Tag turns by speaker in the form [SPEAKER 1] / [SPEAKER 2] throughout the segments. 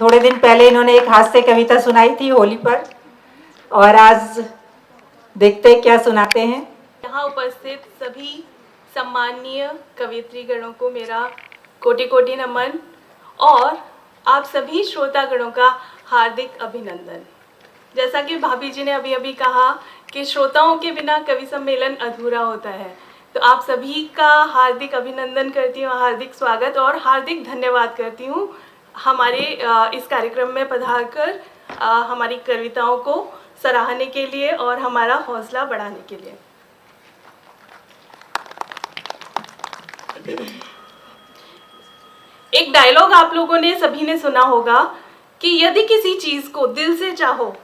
[SPEAKER 1] थोड़े दिन पहले इन्होंने एक हास्य कविता सुनाई थी होली पर, और आज देखते क्या सुनाते हैं।
[SPEAKER 2] यहाँ उपस्थित सभी सम्माननीय कवियत्रीगणों को मेरा कोटि कोटि नमन और आप सभी श्रोतागणों का हार्दिक अभिनंदन। जैसा कि भाभी जी ने अभी अभी कहा कि श्रोताओं के बिना कवि सम्मेलन अधूरा होता है, तो आप सभी का हार्दिक अभिनंदन करती हूँ, हार्दिक स्वागत और हार्दिक धन्यवाद करती हूँ हमारे इस कार्यक्रम में पधार कर हमारी कविताओं को सराहने के लिए और हमारा हौसला बढ़ाने के लिए। एक डायलॉग आप लोगों ने सभी ने सुना होगा कि यदि किसी चीज को दिल से चाहो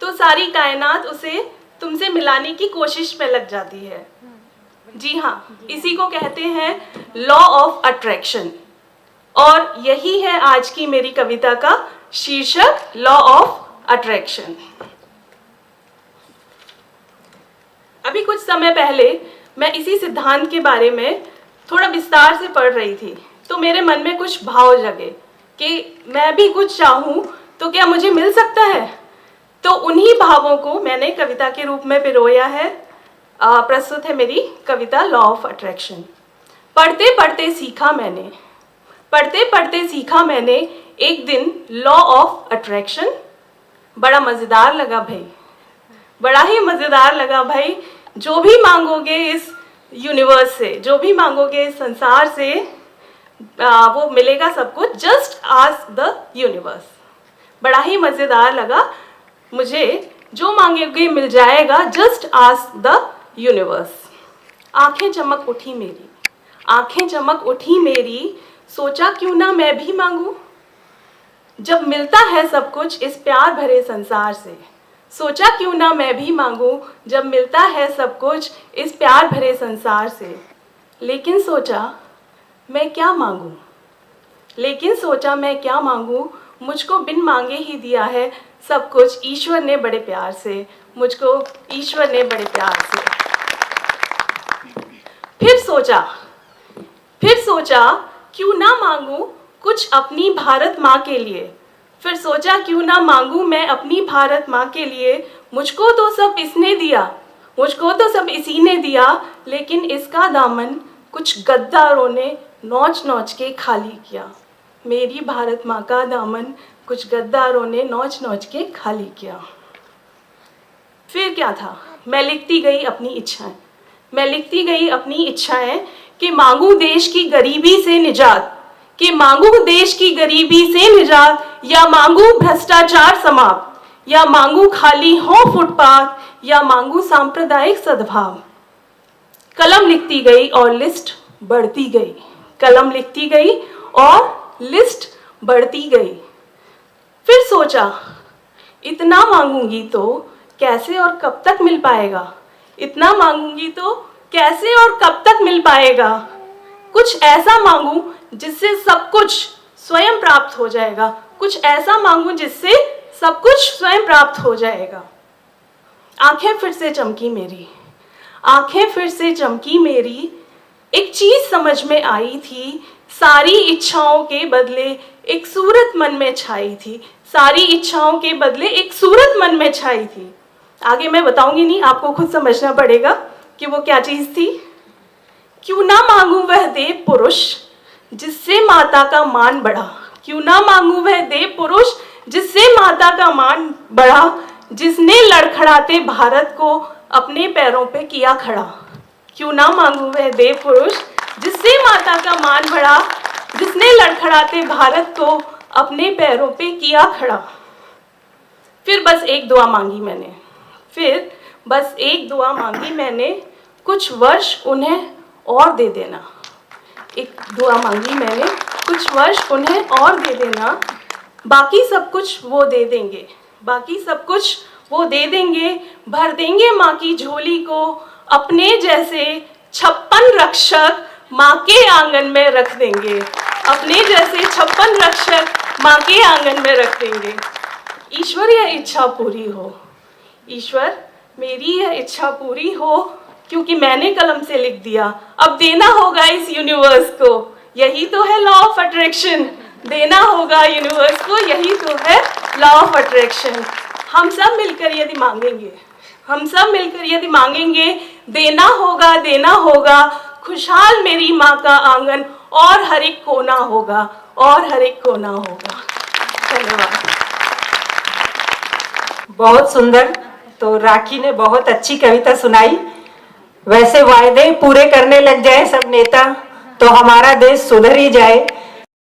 [SPEAKER 2] तो सारी कायनात उसे तुमसे मिलाने की कोशिश में लग जाती है। जी हाँ, इसी को कहते हैं लॉ ऑफ अट्रैक्शन, और यही है आज की मेरी कविता का शीर्षक, लॉ ऑफ अट्रैक्शन। अभी कुछ समय पहले मैं इसी सिद्धांत के बारे में थोड़ा विस्तार से पढ़ रही थी, तो मेरे मन में कुछ भाव जगे कि मैं भी कुछ चाहूं तो क्या मुझे मिल सकता है। तो उन्हीं भावों को मैंने कविता के रूप में पिरोया है। प्रस्तुत है मेरी कविता लॉ ऑफ अट्रैक्शन। पढ़ते पढ़ते सीखा मैंने एक दिन लॉ ऑफ अट्रैक्शन। बड़ा मज़ेदार लगा भाई, बड़ा ही मज़ेदार लगा भाई। जो भी मांगोगे इस यूनिवर्स से, जो भी मांगोगे इस संसार से, वो मिलेगा सब कुछ। Just ask the universe. बड़ा ही मज़ेदार लगा मुझे, जो मांगोगे मिल जाएगा। Just ask the universe. आंखें चमक उठी मेरी, आंखें चमक उठी मेरी, सोचा क्यों ना मैं भी मांगूं। जब मिलता है सब कुछ इस प्यार भरे संसार से, सोचा क्यों ना मैं भी मांगूं। जब मिलता है सब कुछ इस प्यार भरे संसार से, लेकिन सोचा मैं क्या मांगूं, लेकिन सोचा मैं क्या मांगूं। मुझको बिन मांगे ही दिया है सब कुछ ईश्वर ने बड़े प्यार से, मुझको ईश्वर ने बड़े प्यार से। फिर सोचा क्यों ना मांगूं कुछ अपनी भारत माँ के लिए। फिर सोचा क्यों ना मांगूं मैं अपनी भारत माँ के लिए। मुझको तो सब इसने दिया, मुझको तो सब इसी ने दिया, लेकिन इसका दामन कुछ गद्दारों ने नोच नोच के खाली किया। मेरी भारत माँ का दामन कुछ गद्दारों ने नोच नोच के खाली किया। फिर क्या था, मैं लिखती गई अपनी इच्छाएं, मैं लिखती गई अपनी इच्छाएं कि मांगू देश की गरीबी से निजात, कि मांगू देश की गरीबी से निजात, या मांगू भ्रष्टाचार समाप्त, या मांगू खाली हो फुटपाथ, या मांगू सांप्रदायिक सद्भाव। कलम लिखती गई और लिस्ट बढ़ती गई, कलम लिखती गई और लिस्ट बढ़ती गई। फिर सोचा इतना मांगूंगी तो कैसे और कब तक मिल पाएगा, इतना मांगूंगी तो कैसे और कब तक मिल पाएगा। कुछ ऐसा मांगू जिससे सब कुछ स्वयं प्राप्त हो जाएगा, कुछ ऐसा मांगू जिससे सब कुछ स्वयं प्राप्त हो जाएगा। आंखें फिर से चमकी मेरी, आंखें फिर से चमकी मेरी। एक चीज समझ में आई थी, सारी इच्छाओं के बदले एक सूरत मन में छाई थी, सारी इच्छाओं के बदले एक सूरत मन में छाई थी। आगे मैं बताऊंगी नहीं, आपको खुद समझना पड़ेगा कि वो क्या चीज थी। क्यों ना मांगू वह देव पुरुष जिससे माता का मान बढ़ा, क्यों ना मांगू वह देव पुरुष जिससे माता का मान बढ़ा, जिसने लड़खड़ाते भारत को अपने पैरों पे किया खड़ा। क्यों ना मांगू वह देव पुरुष जिससे माता का मान बढ़ा, जिसने लड़खड़ाते भारत को अपने पैरों पे किया खड़ा। फिर बस एक दुआ मांगी मैंने, फिर बस एक दुआ मांगी मैंने, कुछ वर्ष उन्हें और दे देना। एक दुआ मांगी मैंने, कुछ वर्ष उन्हें और दे देना। बाकी सब कुछ वो दे देंगे, बाकी सब कुछ वो दे देंगे। भर देंगे माँ की झोली को, अपने जैसे 56 रक्षक माँ के आंगन में रख देंगे, अपने जैसे 56 रक्षक माँ के आंगन में रख देंगे। ईश्वर यह इच्छा पूरी हो, ईश्वर मेरी यह इच्छा पूरी हो, क्योंकि मैंने कलम से लिख दिया, अब देना होगा इस यूनिवर्स को। यही तो है लॉ ऑफ अट्रैक्शन, देना होगा यूनिवर्स को, यही तो है लॉ ऑफ अट्रैक्शन। हम सब मिलकर यदि मांगेंगे, हम सब मिलकर यदि मांगेंगे, देना होगा, खुशहाल मेरी माँ का आंगन, और हर एक कोना होगा, और हर एक कोना होगा। धन्यवाद।
[SPEAKER 1] बहुत सुंदर। तो राखी ने बहुत अच्छी कविता सुनाई। वैसे वायदे पूरे करने लग जाए सब नेता तो हमारा देश सुधर ही जाए।